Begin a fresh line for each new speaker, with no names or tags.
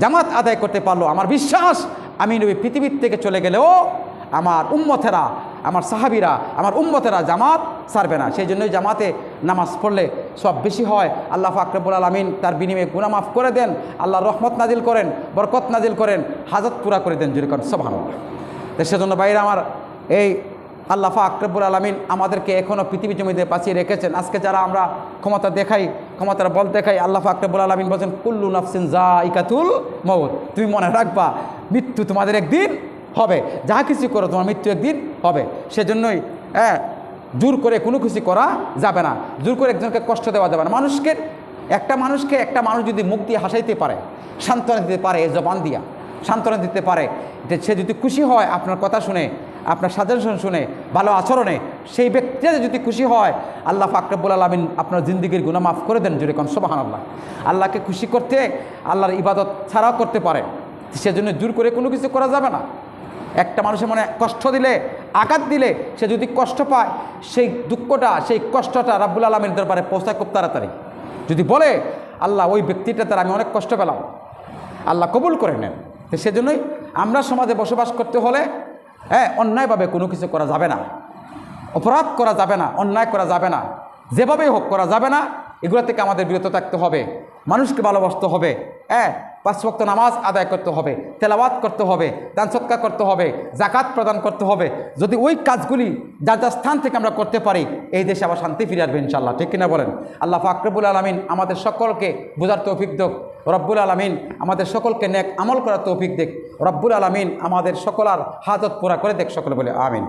জামাত আদায় করতে পারলো, আমার বিশ্বাস আমি নবী পৃথিবীর থেকে চলে গেলেও আমার উম্মতেরা, আমার সাহাবীরা, আমার উম্মতেরা জামাত ছাড়বে না। সেই জন্যই জামাতে নামাজ পড়লে সব বেশি হয়। আল্লাহ পাক রব্বুল আলামিন তার বিনিময়ে গুনাহ মাফ করে দেন, আল্লাহ রহমত নাজিল করেন, বরকত নাজিল করেন, হাজত পুরা করে দেন, যেরকম সুবহানাল্লাহ। তো সেজন্য বাইরে আমার এই আল্লাহ পাক রব্বুল আলামিন আমাদেরকে এখনও পৃথিবী জমিতে বাঁচিয়ে রেখেছেন। আজকে যারা আমরা ক্ষমতা দেখাই, ক্ষমতার বল দেখাই, আল্লাহ পাক রব্বুল আলামিন বলেন কুল্লু নাফসিন যায়িকাতুল মউত, তুমি মনে রাখবা মৃত্যু তোমাদের একদিন হবে, যা কিছু করো তোমার মৃত্যু একদিন হবে। সেজন্যই জোর করে কোনো কিছু করা যাবে না, জোর করে একজনকে কষ্ট দেওয়া যাবে না। একটা মানুষ যদি মুখ দিয়ে হাসাইতে পারে, সান্ত্বনা দিতে পারে, এই জবান দিয়া সান্ত্বনা দিতে পারে, যে সে যদি খুশি হয় আপনার কথা শুনে, আপনার সাজেশন শুনে, ভালো আচরণে, সেই ব্যক্তিটা যদি খুশি হয়, আল্লাহ পাক রব্বুল আলামিন আপনার জিন্দেগির গুনাহ মাফ করে দেন, যেরকম সুবহানাল্লাহ। আল্লাহকে খুশি করতে আল্লাহর ইবাদত ছাড়াও করতে পারে, সেজন্য জোর করে কোনো কিছু করা যাবে না। একটা মানুষের মনে কষ্ট দিলে, আঘাত দিলে, সে যদি কষ্ট পায়, সেই দুঃখটা, সেই কষ্টটা রাব্বুল আলামিনের দরবারে পৌঁছায় খুব তাড়াতাড়ি। যদি বলে আল্লাহ ওই ব্যক্তিটা তার আমি অনেক কষ্ট পেলাম, আল্লাহ কবুল করে নেন। তো সেজন্যই আমরা সমাজে বসবাস করতে হলে অন্যায়ভাবে কোনো কিছু করা যাবে না, অপরাধ করা যাবে না, অন্যায় করা যাবে না, যেভাবেই হোক করা যাবে না। এগুলো থেকে আমাদের বিরত থাকতে হবে, মানুষকে ভালোবাসতে হবে, 5 ওয়াক্ত নামাজ আদায় করতে হবে, তেলাওয়াত করতে হবে, দান সদকা করতে হবে, জাকাত প্রদান করতে হবে। যদি ওই কাজগুলি যার যার স্থান থেকে আমরা করতে পারি, এই দেশে আবার শান্তি ফিরে আসবে ইনশাআল্লাহ, ঠিক কিনা বলেন? আল্লাহ পাক রব্বুল আলামিন আমাদের সকলকে বোঝার তৌফিক দেক, রব্বুল আলামিন আমাদের সকলকে নেক আমল করার তৌফিক দেক, রব্বুল আলামিন আমাদের সকলার হাজত পুরা করে দেখ, সকলে বলে আমিন।